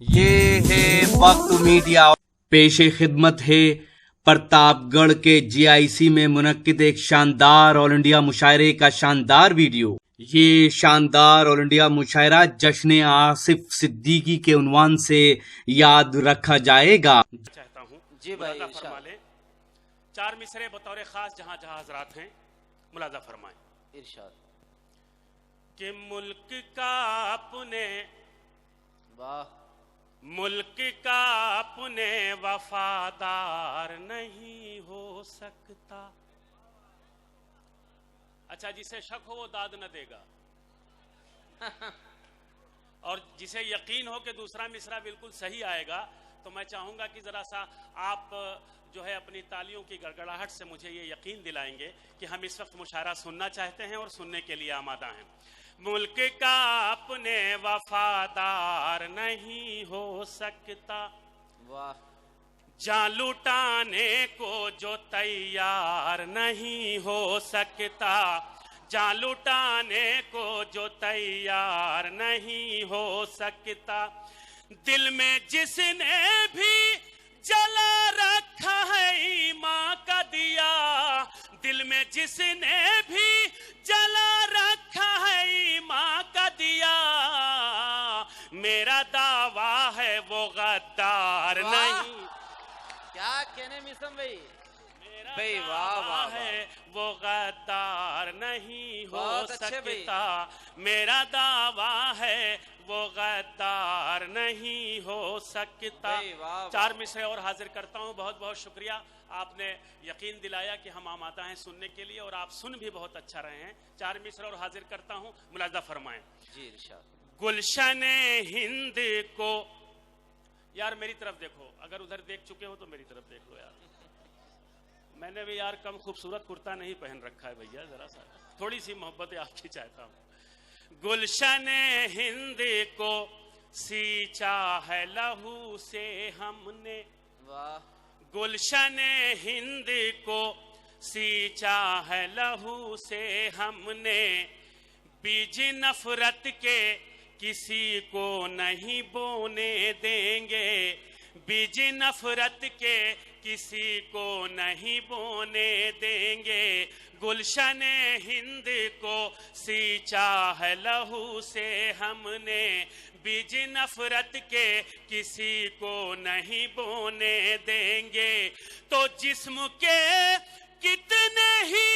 ये है वक्त मीडिया, पेशे खिदमत है प्रतापगढ़ के जीआईसी में मुनक्किद एक शानदार ऑल इंडिया मुशायरे का शानदार वीडियो। ये शानदार ऑल इंडिया मुशायरा जश्न आसिफ सिद्दीकी के उन्वान से याद रखा जाएगा। चाहता हूँ जी भाई फरमा ले। चार मिसरे बतौर खास जहाँ जहाँ हजरात हैं मुलाजा फरमाएं। इरशाद कि मुल्क का अपने वाह, मुल्क का अपने वफादार नहीं हो सकता। अच्छा, जिसे शक हो वो दाद न देगा और जिसे यकीन हो कि दूसरा मिसरा बिल्कुल सही आएगा तो मैं चाहूंगा कि जरा सा आप जो है अपनी तालियों की गड़गड़ाहट से मुझे ये यकीन दिलाएंगे कि हम इस वक्त मुशायरा सुनना चाहते हैं और सुनने के लिए आमादा हैं। मुल्क का अपने वफादार नहीं हो सकता, वाह, जान लुटाने को जो तैयार नहीं हो सकता, जान लुटाने को जो तैयार नहीं हो सकता। दिल में जिसने भी जला रखा है ईमान का दिया, दिल में जिसने भी जला रखा है ईमान का दिया, मेरा दावा है वो गद्दार नहीं। क्या कहने मिसम भाई, मेरा भाई दावा वाह वाह है वो गद्दार नहीं हो बहुत अच्छे भाई। सकता, मेरा दावा है वो गद्दार नहीं हो सकता। भाई वाह वाह। चार मिसरे और हाजिर करता हूँ। बहुत बहुत शुक्रिया, आपने यकीन दिलाया कि हम आमादा हैं सुनने के लिए और आप सुन भी बहुत अच्छा रहे हैं। चार मिसरे और हाजिर करता हूँ, मुलाजा फरमाएं। जी इरशाद। गुलशन हिंद को, यार मेरी तरफ देखो, अगर उधर देख चुके हो तो मेरी तरफ देखो यार। मैंने भी यार कम खूबसूरत कुर्ता नहीं पहन रखा है भैया, जरा सा थोड़ी सी मोहब्बत आपकी चाहता हूँ। गुलशन हिंद को सींचा है लहू से हमने, वाह, गुलशन हिंद को सींचा है लहू से हमने, बीज नफरत के किसी को नहीं बोने देंगे, बीज नफरत के किसी को नहीं बोने देंगे। गुलशन हिंद को सींचा है लहू से हमने, बीज नफरत के किसी को नहीं बोने देंगे। तो जिस्म के कितने ही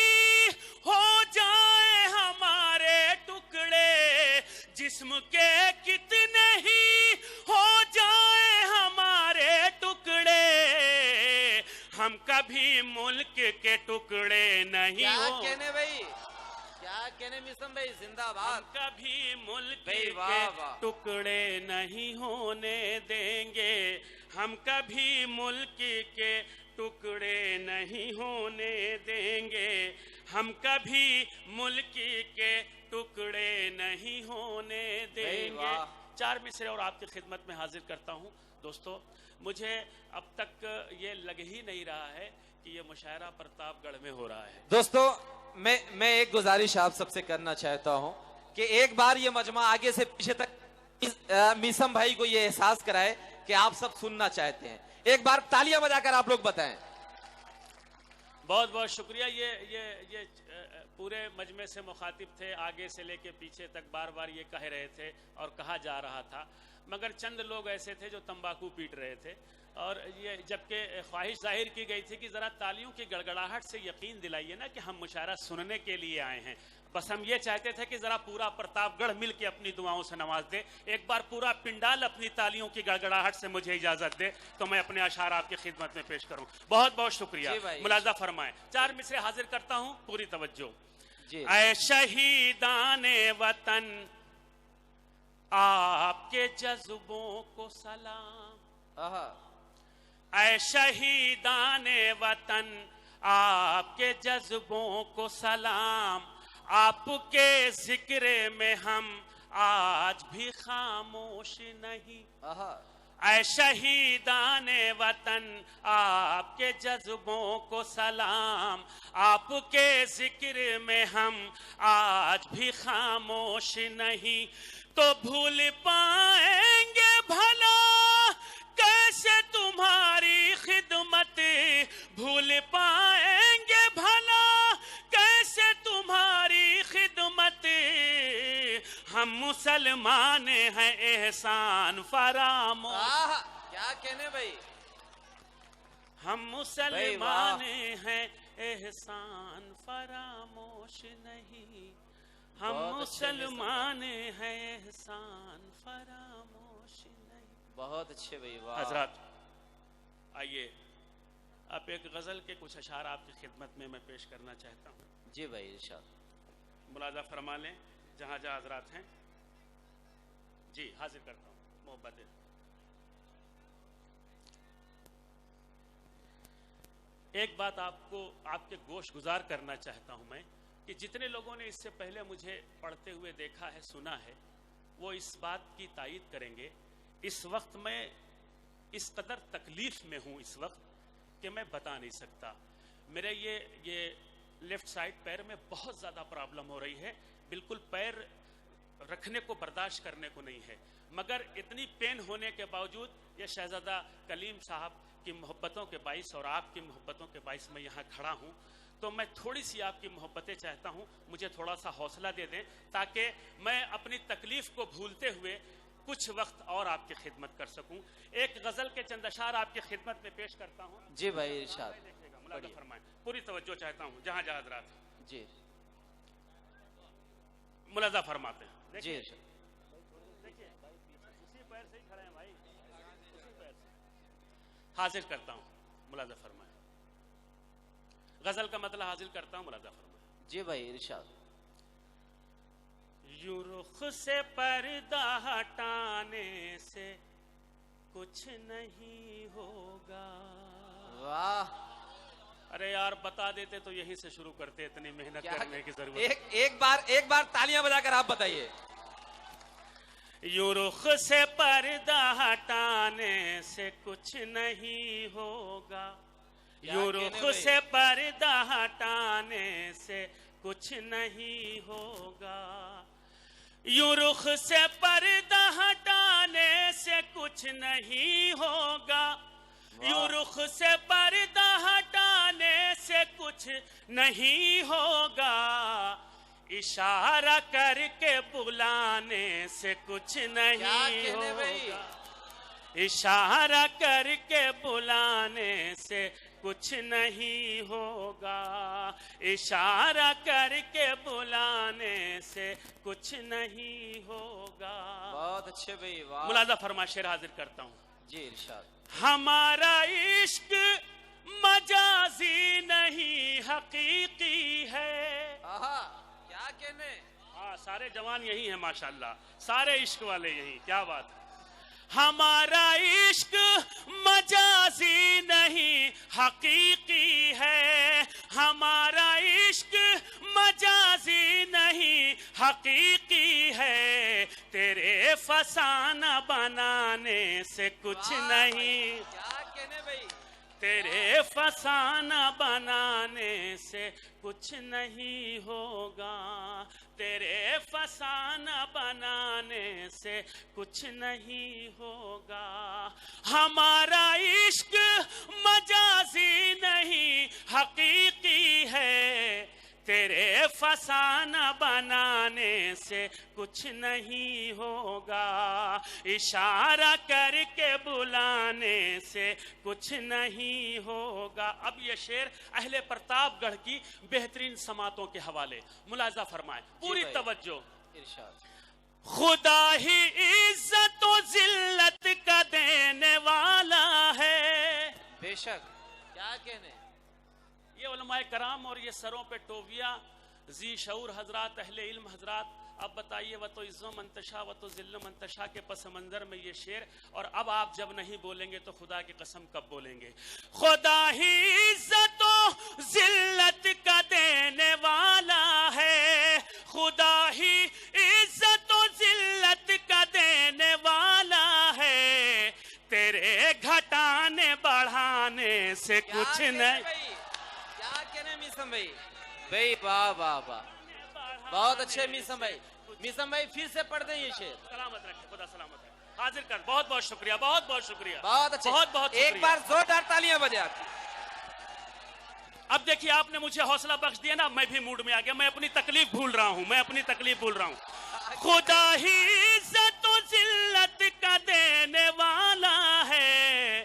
हो जाए हमारे टुकड़े, जिस्म के कितने ही हो जाए हमारे टुकड़े, हम कभी मुल्क के टुकड़े नहीं क्या हो। कहने भाई, क्या कहने मिसम भाई, जिंदाबाद। हम कभी मुल्क भाई वाह के वाह। टुकड़े नहीं होने देंगे, हम कभी मुल्क के टुकड़े नहीं होने देंगे, हम कभी मुल्क के टुकड़े नहीं होने देंगे। वाह। चार मिसरे और आपकी खिदमत में हाजिर करता हूँ। दोस्तों, मुझे अब तक ये लग ही नहीं रहा है कि ये मुशायरा प्रतापगढ़ में हो रहा है। दोस्तों, मैं एक गुजारिश आप सबसे करना चाहता हूं कि एक बार ये मजमा आगे से पीछे तक मिसम भाई को ये एहसास कराए कि आप सब सुनना चाहते हैं। एक बार तालियां बजाकर आप लोग बताएं। बहुत बहुत शुक्रिया। ये पूरे मजमे से मुखातिब थे, आगे से लेके पीछे तक बार बार ये कह रहे थे और कहा जा रहा था, मगर चंद लोग ऐसे थे जो तंबाकू पीट रहे थे और ये जबकि ख्वाहिश जाहिर की गई थी कि ज़रा तालियों की गड़गड़ाहट से यकीन दिलाइए ना कि हम मुशायरा सुनने के लिए आए हैं। बस हम ये चाहते थे कि ज़रा पूरा प्रतापगढ़ मिल के अपनी दुआओं से नवाज दे। एक बार पूरा पिंडाल अपनी तालियों की गड़गड़ाहट से मुझे इजाज़त दे तो मैं अपने अशार आपकी खिदमत में पेश करूँ। बहुत बहुत शुक्रिया, मुलाजा फरमाएं। चार मिसरे हाजिर करता हूँ, पूरी तवज्जो। ऐ शहीदाने वतन आपके जज्बों को सलाम, ऐ शहीदाने वतन आपके जज्बों को सलाम, आपके जिक्र में हम आज भी खामोश नहीं। ऐ शहीदाने वतन आपके जज्बों को सलाम, आपके जिक्र में हम आज भी खामोश नहीं। तो भूल पाएंगे भला मुसलमान हैं एहसान फरामोश। आहा, क्या कहने भाई। हम मुसलमान हैं एहसान फरामोश नहीं, हम बहुत अच्छे मुसलमान हैं एहसान फरामोश नहीं। बहुत अच्छे भाई, वाह। हजरत आइए, अब एक गजल के कुछ अशार आपकी खिदमत में मैं पेश करना चाहता हूँ। जी भाई, इरशाद। मुलाजा फरमा लें जहाँ जहाँ हजरात हैं। जी हाजिर करता हूँ मोहब्बत। एक बात आपको आपके गोश गुजार करना चाहता हूं मैं कि जितने लोगों ने इससे पहले मुझे पढ़ते हुए देखा है, सुना है, वो इस बात की तायीद करेंगे। इस वक्त मैं इस कदर तकलीफ में हूं इस वक्त कि मैं बता नहीं सकता। मेरे ये लेफ्ट साइड पैर में बहुत ज़्यादा प्रॉब्लम हो रही है, बिल्कुल पैर रखने को बर्दाश्त करने को नहीं है। मगर इतनी पेन होने के बावजूद ये शहजादा कलीम साहब की मोहब्बतों के बाइस और आपकी मोहब्बतों के बाइस मैं यहाँ खड़ा हूँ, तो मैं थोड़ी सी आपकी मोहब्बतें चाहता हूँ, मुझे थोड़ा सा हौसला दे दें ताकि मैं अपनी तकलीफ को भूलते हुए कुछ वक्त और आपकी खिदमत कर सकूं। एक गजल के चंद अशार आपकी खिदमत में पेश करता हूँ। जी भाई, इरशाद। देखिएगा, मुलाज़ा फरमाएं, पूरी तवज्जो चाहता हूँ जहाँ जहाँ हज़रात जी मुलाज़ा फरमाते हैं। जी, देखिए उसी पैर से ही खड़े हैं भाई, उसी पैर से हाजिर करता हूँ। मुलाज़ा फरमाएं, गजल का मतलब हाजिर करता हूँ। मुलाज़ा फरमाएं। जी भाई, इरशाद। यूं रुख से पर्दा हटाने से कुछ नहीं होगा। वाह। अरे यार बता देते तो यहीं से शुरू करते, इतनी मेहनत करने की जरूरत। एक बार तालियां बजाकर आप बताइए। यूं रुख से पर्दा हटाने से कुछ नहीं होगा, यूं रुख से पर्दा हटाने से कुछ नहीं होगा, यूं रुख से पर्दा हटाने से कुछ नहीं होगा, यूं रुख से पर्दा हटाने से कुछ नहीं होगा, इशारा करके बुलाने से कुछ नहीं होगा, इशारा करके बुलाने से कुछ नहीं होगा, इशारा करके बुलाने से कुछ नहीं होगा। बहुत अच्छे भाई, वाह। मुलाज़ा फरमा, शेर हाजिर करता हूँ। जी, इरशाद। हमारा इश्क मजाजी नहीं हकीकी है। आहा, क्या कहने। हाँ, सारे जवान यही हैं माशाल्लाह, सारे इश्क वाले यही, क्या बात है। हमारा इश्क मजाजी नहीं हकीकी है, हमारा इश्क मजाजी नहीं हकीकी है, तेरे फसाना बनाने से कुछ नहीं। क्या कहने भाई। तेरे फसाना बनाने से कुछ नहीं होगा, तेरे फसाना बनाने से कुछ नहीं होगा, हमारा इश्क मजाजी नहीं हकीकी है, तेरे फसाना बनाने से कुछ नहीं होगा, इशारा करके बुलाने से कुछ नहीं होगा। अब ये शेर अहले प्रतापगढ़ की बेहतरीन समातों के हवाले। मुलाजा फरमाए, पूरी तवज्जो। इरशाद। खुदा ही इज्जत और जिल्लत का देने वाला है। बेशक, क्या कहने। ये उलमाए कराम और ये सरों पे टोविया जी शऊर हजरात, अहले इल्म हजरात, अब बताइए व तो इज्जो मंतशा व तो जिल्ल मंतशा के पस मंजर में ये शेर, और अब आप जब नहीं बोलेंगे तो खुदा की कसम कब बोलेंगे। खुदा ही इज्जत जिल्लत का देने वाला है, खुदा ही इज्जत जिल्लत का देने वाला है, तेरे घटाने बढ़ाने से कुछ नहीं। क्या कहने मीसम भाई, भाई वाह वाह वाह, बहुत अच्छे मीसम भाई। मीसम भाई फिर से पढ़ दें ये शेर। सलामत रखे, खुदा सलामत रखे। हाजिर कर, बहुत बहुत शुक्रिया, बहुत बहुत शुक्रिया, बहुत अच्छे, बहुत बहुत एक बार जोरदार तालियां बजा। अब देखिए आपने मुझे हौसला बख्श दिया ना, मैं भी मूड में आ गया, मैं अपनी तकलीफ भूल रहा हूं, मैं अपनी तकलीफ भूल रहा हूं। खुदा ही इज्जत और जिल्लत का देने वाला है,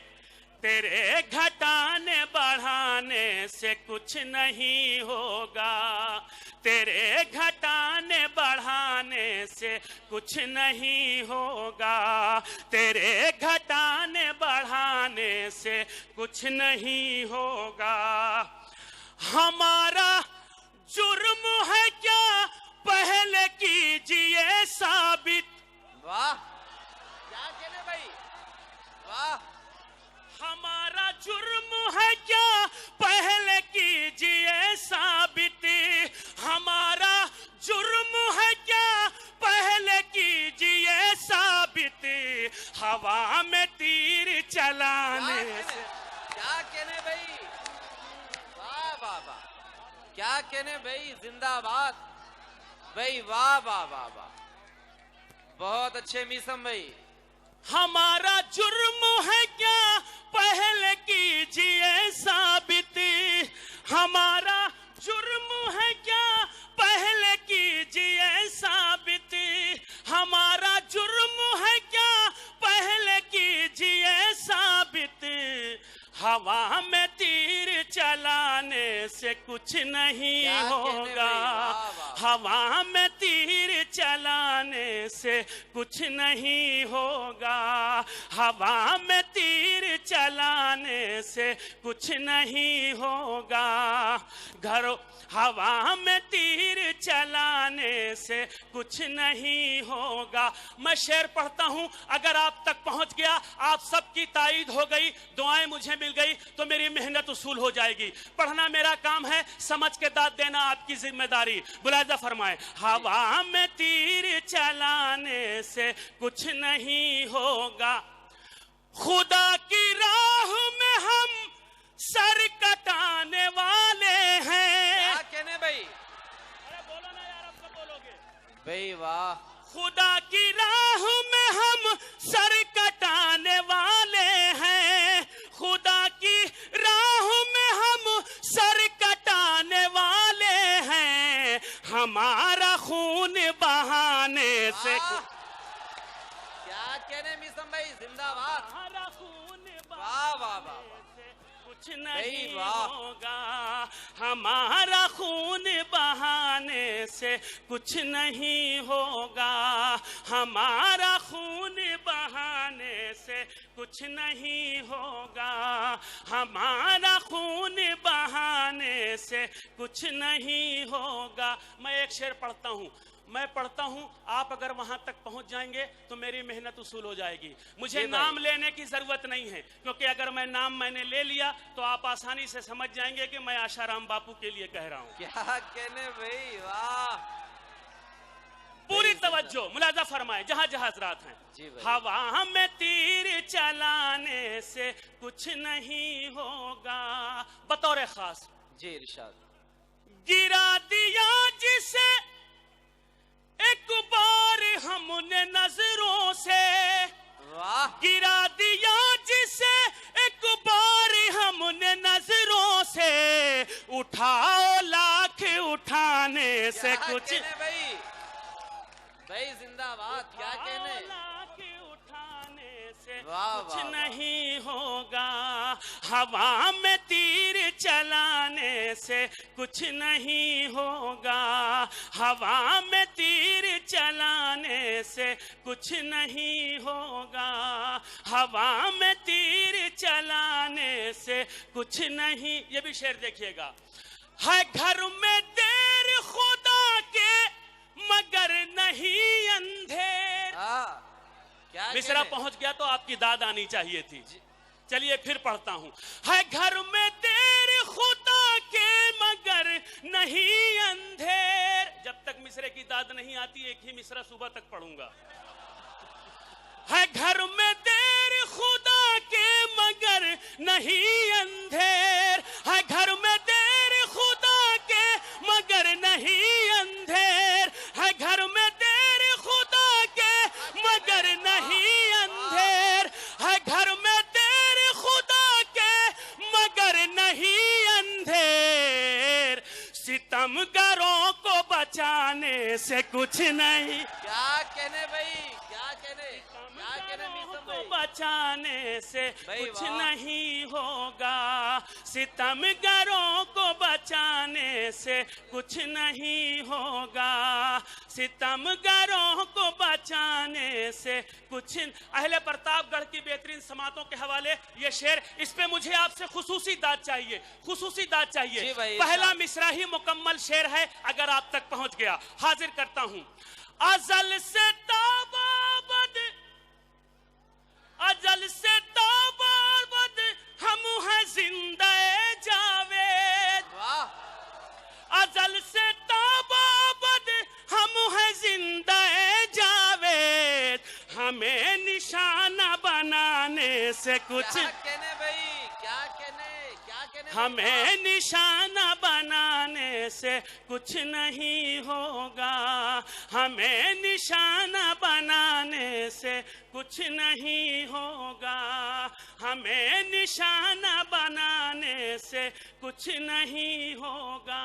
तेरे घटाने बढ़ाने से कुछ नहीं होगा, तेरे घटाने बढ़ाने से कुछ नहीं होगा, तेरे घटाने बढ़ाने से कुछ नहीं होगा। हमारा जुर्म है क्या पहले कीजिए साबित। वाह, क्या कहने भाई, वाह। हमारा जुर्म है क्या पहले कीजिए साबित, हमारा जुर्म है क्या पहले कीजिए साबित, हवा में तीर चलाने से। क्या कहने भाई, वाह वाह वाह, क्या कहने भाई, जिंदाबाद भाई, वाह वाह वाह वाह, बहुत अच्छे मीसम भाई। हमारा जुर्म है क्या पहले कीजिए साबित, हमारा जुर्म है क्या पहले कीजिए साबित, हमारा जुर्म है क्या पहले कीजिए साबित, हवा में तीर चलाने से कुछ नहीं होगा, हवा में तीर चलाने से कुछ नहीं होगा, हवा में तीर चलाने से कुछ नहीं होगा, घरों हवा में तीर चलाने से कुछ नहीं होगा। मैं शेर पढ़ता हूं, अगर आप तक पहुंच गया, आप सबकी ताईद हो गई, दुआएं मुझे मिल गई, तो मेरी मेहनत उसूल हो जाएगी। पढ़ना मेरा काम है, समझ के दाद देना आपकी जिम्मेदारी। मुलाहिजा फरमाए। हवा में तीर चलाने से कुछ नहीं होगा, खुदा की राह में हम सर कटाने वाले हैं। क्या कहने भाई, अरे बोलो ना यार, अब कब बोलोगे भाई, वाह। खुदा की राह में हम सर कटाने वाले हैं, खुदा की राह में हम सर कटाने वाले हैं, हमारा खून बहाने से। क्या कहने मीसम भाई, जिंदाबाद, हमारा खून वाह वाह वाह, कुछ नहीं वाह। होगा, हमारा खून बहाने से कुछ नहीं होगा, हमारा खून बहाने से कुछ नहीं होगा, हमारा खून बहाने से कुछ नहीं होगा। मैं एक शेर पढ़ता हूँ, मैं पढ़ता हूं, आप अगर वहां तक पहुंच जाएंगे तो मेरी मेहनत उसूल हो जाएगी। मुझे नाम लेने की जरूरत नहीं है, क्योंकि अगर मैं नाम मैंने ले लिया तो आप आसानी से समझ जाएंगे कि मैं आशाराम बापू के लिए कह रहा हूं। क्या कहने भाई, वाह। पूरी तवज्जो, मुलाजा फरमाए जहां जहां हजरात हैं। हवा में तीर चलाने से कुछ नहीं होगा, बतौर खास जी इरशाद। गिरा दिया जिसे एक बार हमने नजरों से, वाह। गिरा दिया जिसे एक बार हमने नजरों से, उठाओ लाख उठाने से कुछ भाई, भाई जिंदाबाद, क्या कहने, लाख उठाने से वाह, कुछ वाह, नहीं होगा, हवा में तीर चलाने से कुछ नहीं होगा, हवा में तीर चलाने से कुछ नहीं होगा, हवा में तीर चलाने से कुछ नहीं। ये भी शेर देखिएगा। है घर में देर खुदा के मगर नहीं अंधेर। क्या मिसरा पहुंच गया तो आपकी दाद आनी चाहिए थी। चलिए फिर पढ़ता हूं। है घर में देर खुदा के मगर नहीं अंधेर। जब तक मिसरे की दाद नहीं आती एक ही मिसरा सुबह तक पढ़ूंगा। है घर में देर खुदा के मगर नहीं अंधेर, है घर में देर खुदा के मगर नहीं अंधेर, है घर में देर खुदा के मगर नहीं अंधेर, है घर में देर खुदा के मगर नहीं अंधेर, सितमगरों को बचाने से कुछ नहीं। क्या बचाने से भाई कुछ वाह। नहीं होगा, सितमगरों को बचाने से कुछ नहीं होगा, सितमगरों को बचाने से कुछ। अहले प्रतापगढ़ की बेहतरीन समातों के हवाले ये शेर, इस पे मुझे आपसे खुसूसी दाद चाहिए, खुसूसी दाद जी चाहिए। भाई, पहला मिसरा ही मुकम्मल शेर है, अगर आप तक पहुंच गया हाजिर करता हूं। अजल से ताबाबद, अजल से ताबाबद हम हैं जिंदा जावेद, वाह। अजल से ताबाबद हम हैं जिंदा जावेद, हमें निशाना बनाने से कुछ, क्या कहने भाई, क्या कहने, क्या कहने भाई, हमें निशाना बनाने से कुछ नहीं होगा, हमें निशाना बनाने से कुछ नहीं होगा, हमें निशाना बनाने से कुछ नहीं होगा।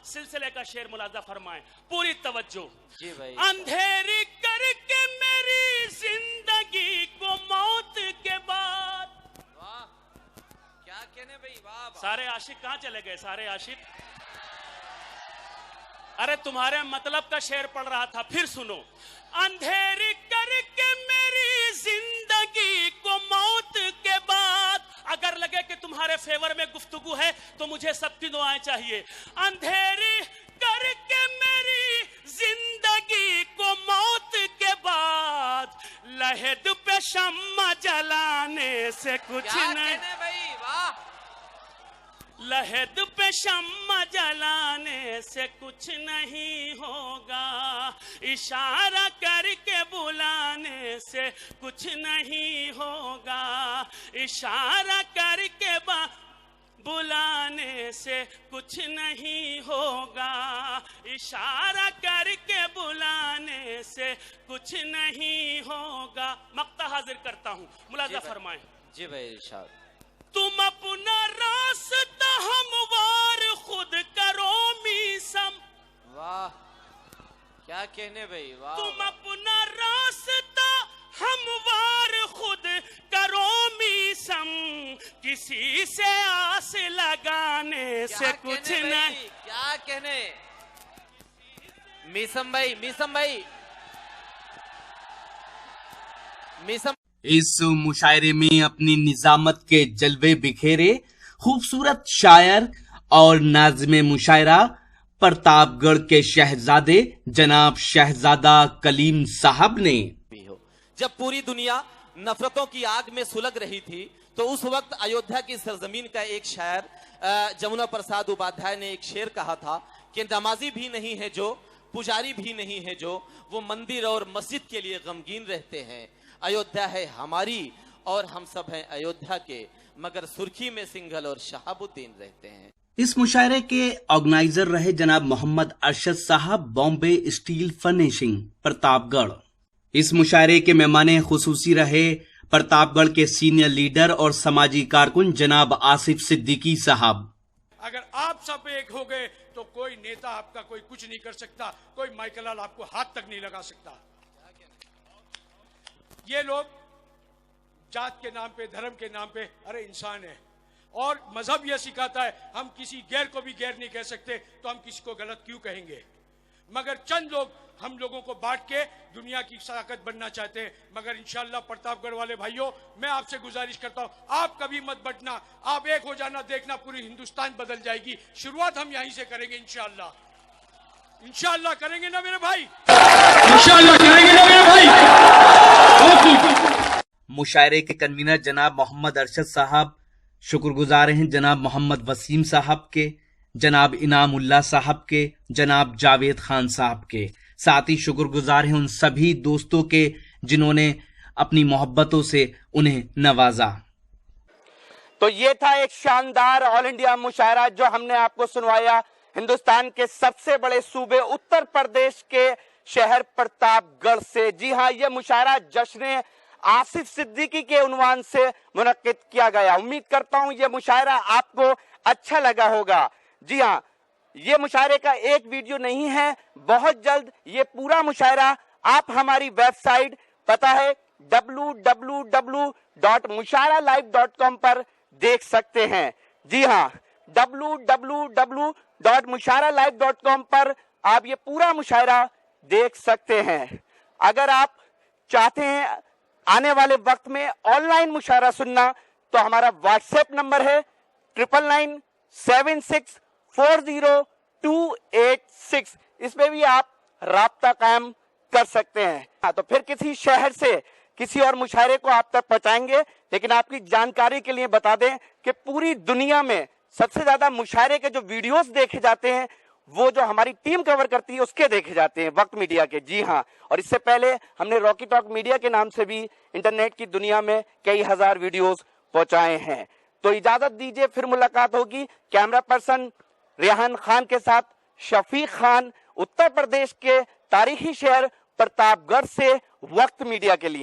सिलसिले का शेर मुलाजा फरमाएं, पूरी तवज्जो। जी भाई। अंधेरी करके मेरी जिंदगी को मौत के बाद, वाह, क्या कहने भाई, वाह वाह। सारे आशिक कहां चले गए, सारे आशिक? अरे तुम्हारे मतलब का शेर पढ़ रहा था, फिर सुनो। अंधेरी करके मेरी जिंदगी को मौत के बाद, अगर लगे कि तुम्हारे फेवर में गुफ्तगू है तो मुझे सबकी दुआएं चाहिए। अंधेरी करके मेरी जिंदगी को मौत के बाद, लहद पे शम्मा जलाने से कुछ क्या नहीं, कहने भाई, वाह। लहद पे शम्मा जलाने से कुछ नहीं होगा, इशारा करके बुलाने से कुछ नहीं होगा, इशारा करके बुलाने से कुछ नहीं होगा, इशारा करके बुलाने से कुछ नहीं होगा। मक्ता हाजिर करता हूं, मुलाजा फरमाएं। जी भाई इरशाद। तुम अपना रास्ता हमवार खुद करो मीसम, वाह, क्या कहने भाई, वाह। तुम अपना रास्ता हमवार खुद करो मीसम, किसी से आस लगाने से कुछ नहीं। क्या कहने, मीसम भाई, मीसम भाई, मीसम। इस मुशायरे में अपनी निजामत के जलवे बिखेरे खूबसूरत शायर और नाज़िम मुशायरा प्रतापगढ़ के शहजादे जनाब शहजादा कलीम साहब ने। भी हो, जब पूरी दुनिया नफरतों की आग में सुलग रही थी तो उस वक्त अयोध्या की सरजमीन का एक शायर जमुना प्रसाद उपाध्याय ने एक शेर कहा था कि नमाजी भी नहीं है जो, पुजारी भी नहीं है जो, वो मंदिर और मस्जिद के लिए गमगीन रहते हैं। अयोध्या है हमारी और हम सब हैं अयोध्या के, मगर सुर्खी में सिंघल और शहाबुद्दीन रहते हैं। इस मुशायरे के ऑर्गेनाइजर रहे जनाब मोहम्मद अरशद साहब, बॉम्बे स्टील फर्निशिंग प्रतापगढ़। इस मुशायरे के मेहमान खुसूसी रहे प्रतापगढ़ के सीनियर लीडर और समाजी कारकुन जनाब आसिफ सिद्दीकी साहब। अगर आप सब एक हो गए तो कोई नेता आपका कोई कुछ नहीं कर सकता, कोई माइकलाल आपको हाथ तक नहीं लगा सकता। ये लोग जात के नाम पे, धर्म के नाम पे, अरे इंसान है और मजहब यह सिखाता है हम किसी गैर को भी गैर नहीं कह सकते, तो हम किसी को गलत क्यों कहेंगे। मगर चंद लोग हम लोगों को बांट के दुनिया की ताकत बनना चाहते हैं। मगर इंशाअल्लाह प्रतापगढ़ वाले भाइयों, मैं आपसे गुजारिश करता हूं, आप कभी मत बंटना, आप एक हो जाना, देखना पूरी हिंदुस्तान बदल जाएगी। शुरुआत हम यहीं से करेंगे इंशाअल्लाह, इंशाअल्लाह करेंगे ना मेरे भाई, इंशाअल्लाह करेंगे ना मेरे भाई। मुशायरे के कन्वीनर जनाब मोहम्मद अरशद साहब, शुक्रगुजार हैं जनाब मोहम्मद वसीम साहब के, जनाब इनामुल्ला साहब के, जनाब जावेद खान साहब के। साथ ही शुक्रगुजार हैं उन सभी दोस्तों के जिन्होंने अपनी मोहब्बतों से उन्हें नवाजा। तो ये था एक शानदार ऑल इंडिया मुशायरा जो हमने आपको सुनवाया हिंदुस्तान के सबसे बड़े सूबे उत्तर प्रदेश के शहर प्रतापगढ़ से। जी हाँ, ये मुशायरा जश्न आसिफ सिद्दीकी के उन्वान से मुनक्किद किया गया। उम्मीद करता हूं ये मुशायरा आपको अच्छा लगा होगा। जी हाँ, ये मुशायरे का एक वीडियो नहीं है, बहुत जल्द ये पूरा मुशायरा आप हमारी वेबसाइट, पता है www.musharalive.com पर देख सकते हैं। जी हाँ, www.musharalive.com पर आप ये पूरा मुशायरा देख सकते हैं। अगर आप चाहते हैं आने वाले वक्त में ऑनलाइन मुशायरा सुनना, तो हमारा व्हाट्सएप नंबर है 9997640286। इसमें भी आप राब्ता कायम कर सकते हैं। हाँ, तो फिर किसी शहर से किसी और मुशायरे को आप तक पहुंचाएंगे, लेकिन आपकी जानकारी के लिए बता दें कि पूरी दुनिया में सबसे ज्यादा मुशायरे के जो वीडियोस देखे जाते हैं वो जो हमारी टीम कवर करती है उसके देखे जाते हैं, वक्त मीडिया के। जी हाँ, और इससे पहले हमने रॉकी टॉक मीडिया के नाम से भी इंटरनेट की दुनिया में कई हजार वीडियोस पहुंचाए हैं। तो इजाजत दीजिए, फिर मुलाकात होगी कैमरा पर्सन रेहान खान के साथ। शफीक खान, उत्तर प्रदेश के तारीखी शहर प्रतापगढ़ से, वक्त मीडिया के लिए।